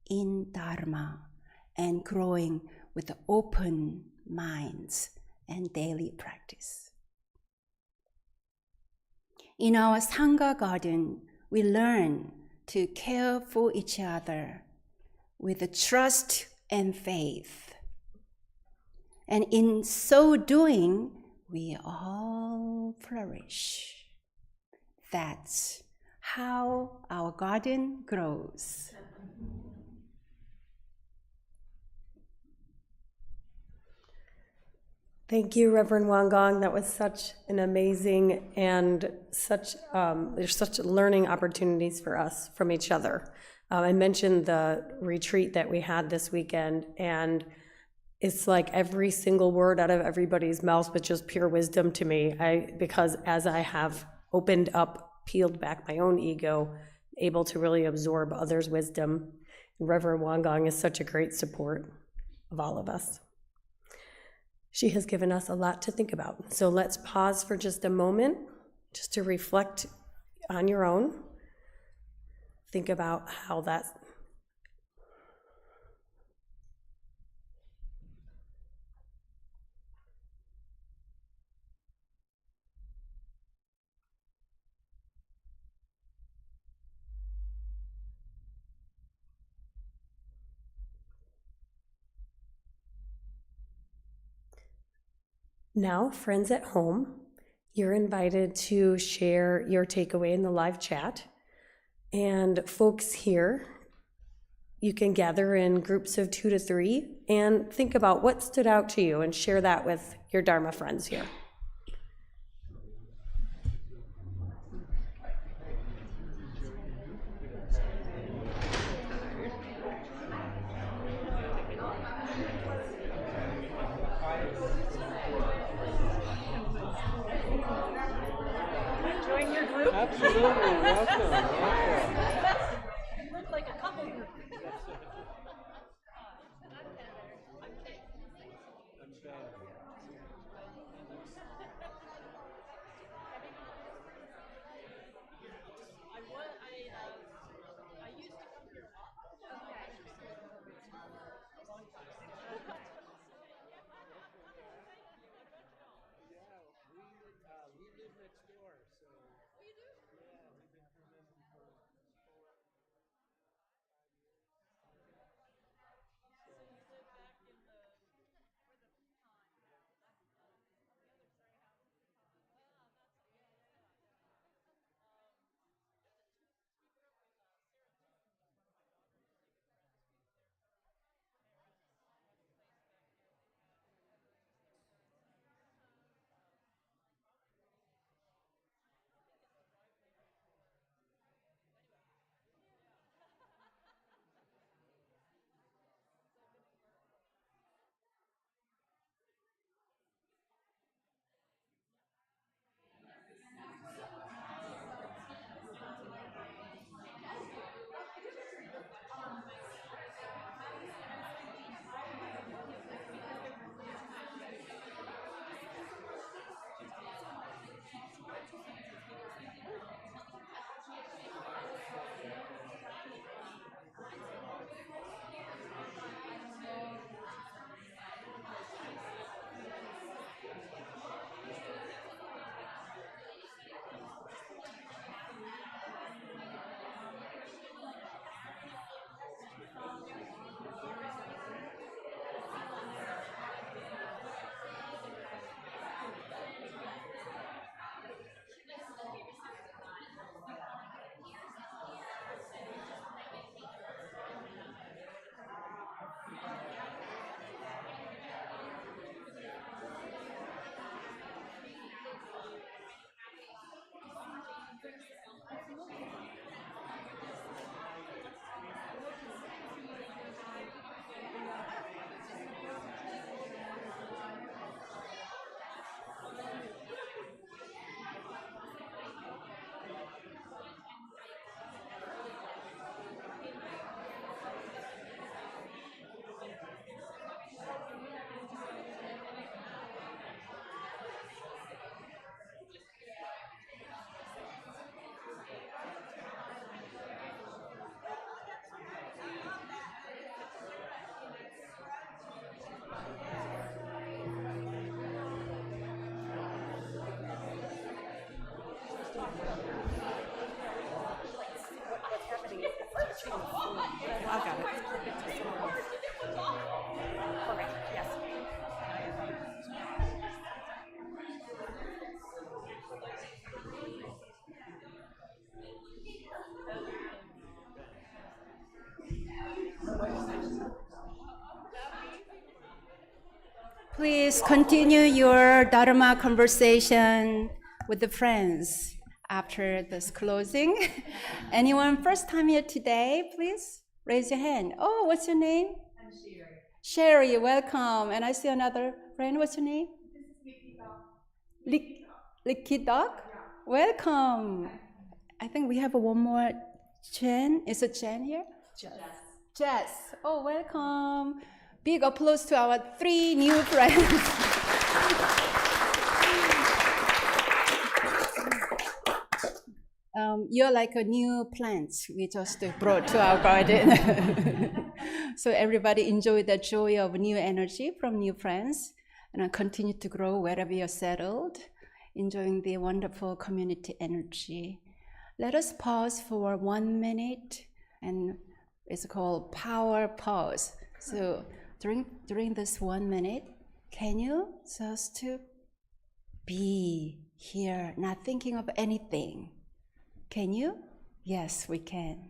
in Dharma and growing with open minds and daily practice. In our Sangha garden, we learn to care for each other with trust and faith. And in so doing, we all flourish. That's how our garden grows. Thank you, Reverend Won Gong. That was such an amazing and there's such learning opportunities for us from each other. I mentioned the retreat that we had this weekend, and it's like every single word out of everybody's mouth was just pure wisdom to me. Because as I have opened up, peeled back my own ego, able to really absorb others' wisdom. And Reverend Won Gong is such a great support of all of us. She has given us a lot to think about. So let's pause for just a moment, just to reflect on your own. Think about how that's. Now, friends at home, you're invited to share your takeaway in the live chat. And folks here, you can gather in groups of 2 to 3 and think about what stood out to you and share that with your Dharma friends here. Absolutely. Welcome. Welcome. You look like a couple group. We live next door, so. We do? Yeah, we've been coming for. Please continue your Dharma conversation with the friends after this closing. Anyone first time here today, please raise your hand. Oh, what's your name? I'm Sherry. Sherry, welcome. And I see another friend. What's your name? This is Licky Dog. Welcome. I think we have one more Jen. Is it Jen here? Jess. Oh, welcome. Big applause to our 3 new friends. You're like a new plant we just brought to our garden. So everybody enjoy the joy of new energy from new friends and continue to grow wherever you're settled, enjoying the wonderful community energy. Let us pause for 1 minute, and it's called power pause. So during this 1 minute, can you just to be here, not thinking of anything? Can you? Yes, we can.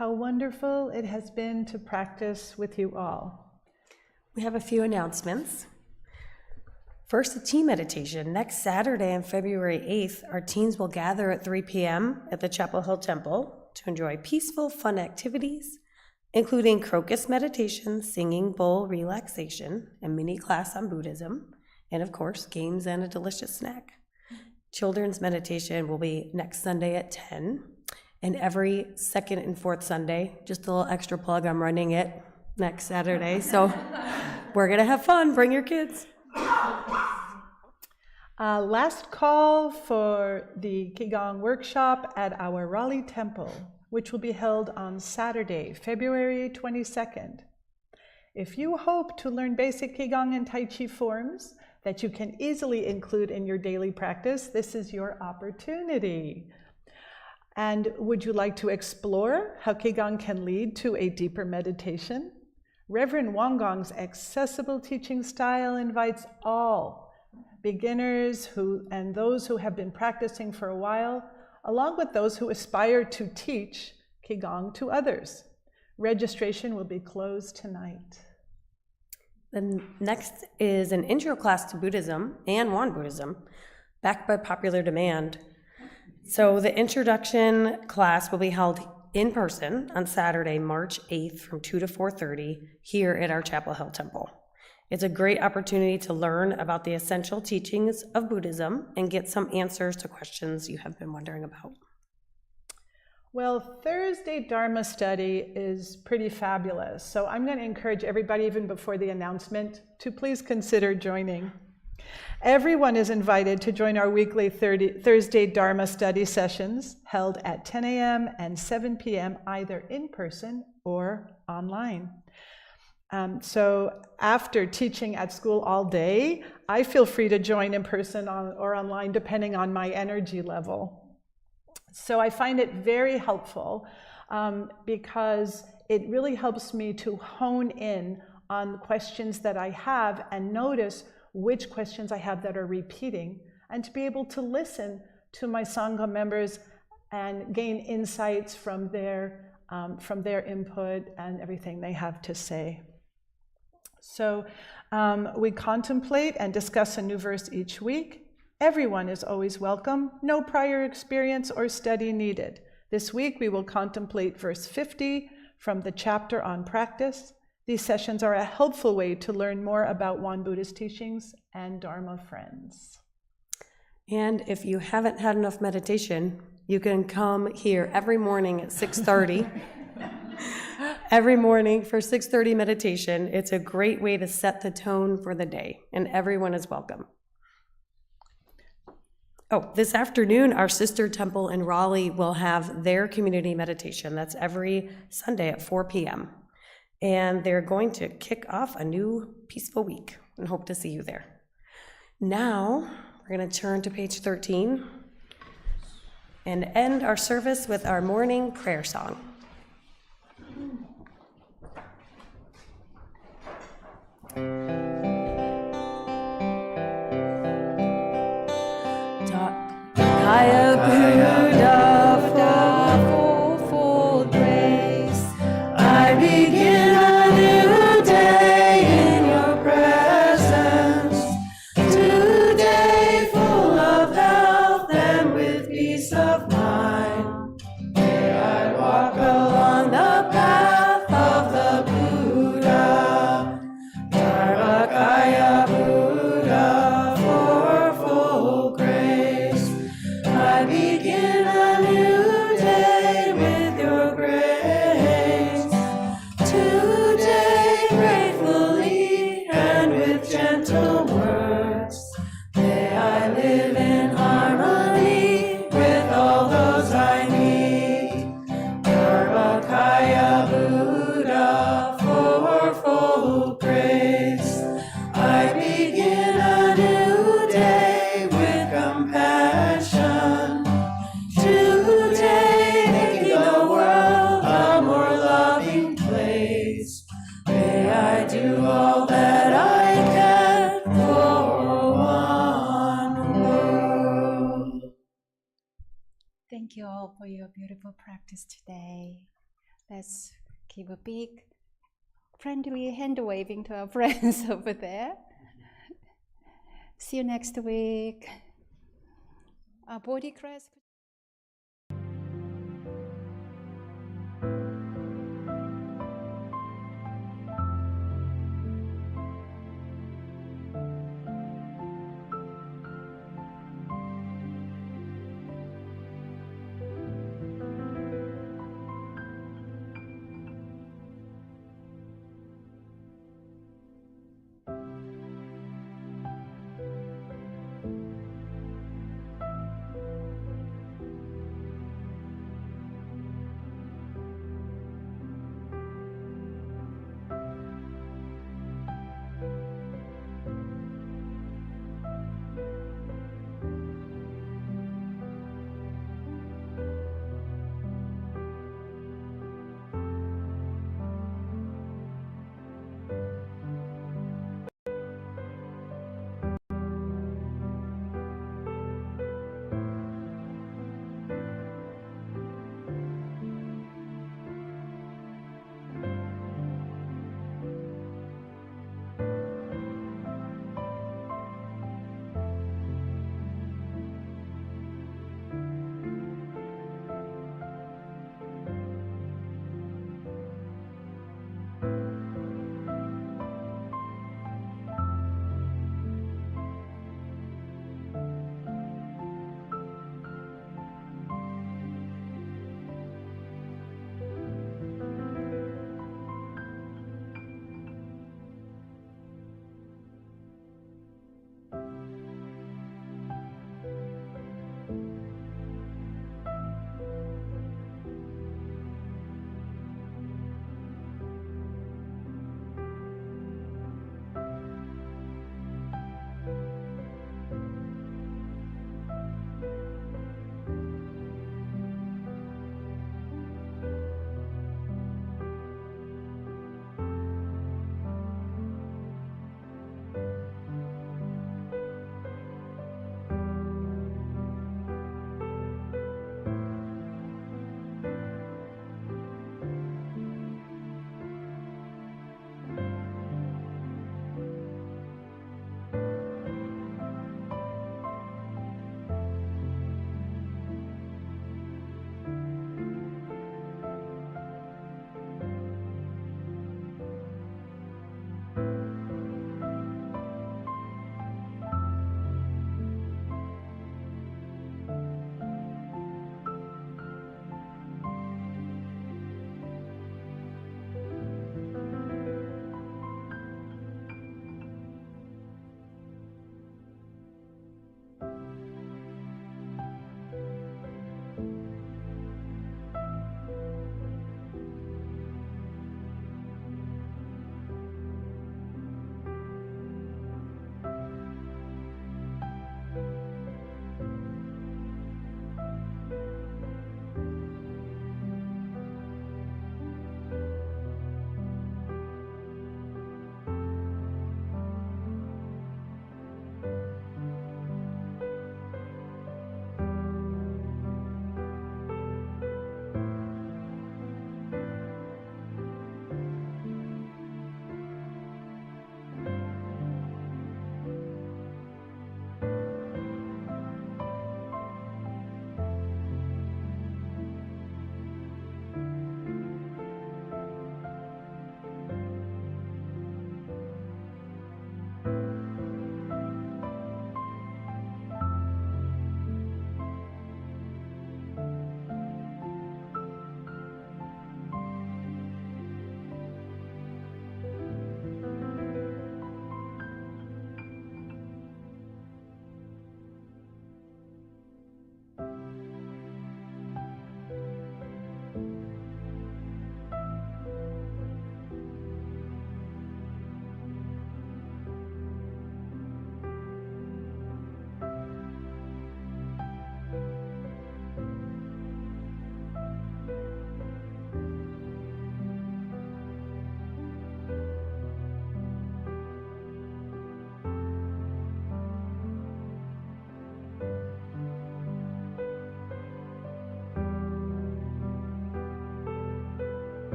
How wonderful it has been to practice with you all. We have a few announcements. First, a tea meditation. Next Saturday on February 8th, our teens will gather at 3 p.m. at the Chapel Hill Temple to enjoy peaceful, fun activities, including crocus meditation, singing bowl relaxation, a mini class on Buddhism, and of course, games and a delicious snack. Children's meditation will be next Sunday at 10, and every second and fourth Sunday, just a little extra plug, I'm running it next Saturday, so we're gonna have fun, bring your kids. Last call for the Qi Gong workshop at our Raleigh Temple, which will be held on Saturday, February 22nd. If you hope to learn basic Qi Gong and Tai Chi forms that you can easily include in your daily practice, this is your opportunity. And would you like to explore how Qi Gong can lead to a deeper meditation? Reverend Won Gong's accessible teaching style invites all beginners and those who have been practicing for a while, along with those who aspire to teach Qi Gong to others. Registration will be closed tonight. Then next is an intro class to Buddhism and Won Buddhism, backed by popular demand. So the introduction class will be held in person on Saturday, March 8th from 2 to 4:30 here at our Chapel Hill Temple. It's a great opportunity to learn about the essential teachings of Buddhism and get some answers to questions you have been wondering about. Well, Thursday Dharma study is pretty fabulous, so I'm going to encourage everybody, even before the announcement, to please consider joining. Everyone is invited to join our weekly Thursday Dharma study sessions held at 10 a.m. and 7 p.m. either in person or online. So after teaching at school all day, I feel free to join in person or online depending on my energy level. So I find it very helpful because it really helps me to hone in on questions that I have and notice which questions I have that are repeating, and to be able to listen to my Sangha members and gain insights from their input and everything they have to say. So we contemplate and discuss a new verse each week. Everyone is always welcome, no prior experience or study needed. This week we will contemplate verse 50 from the chapter on practice. These sessions are a helpful way to learn more about Won Buddhist teachings and Dharma friends. And if you haven't had enough meditation, you can come here every morning at 6:30. Every morning for 6:30 meditation. It's a great way to set the tone for the day, and everyone is welcome. Oh, this afternoon, our sister temple in Raleigh will have their community meditation. That's every Sunday at 4 p.m. And they're going to kick off a new peaceful week, and hope to see you there. Now, we're going to turn to page 13 and end our service with our morning prayer song. Kaya Buddha, fourfold grace, I begin a new day in your presence. Today full of health and with peace of mind. May I walk along the path of the Buddha. Dharmakaya Buddha, fourfold grace. I begin a new day with your grace. Today, gratefully and with gentle words, may I live in harmony with all those I meet. Dharmakaya Buddha, fourfold grace. I begin a new day with compassion. Today, making the world a more loving place. May I do all that I can for one world. Thank you all for your beautiful practice today. Let's give a big friendly hand waving to our friends over there. See you next week. Body clasp.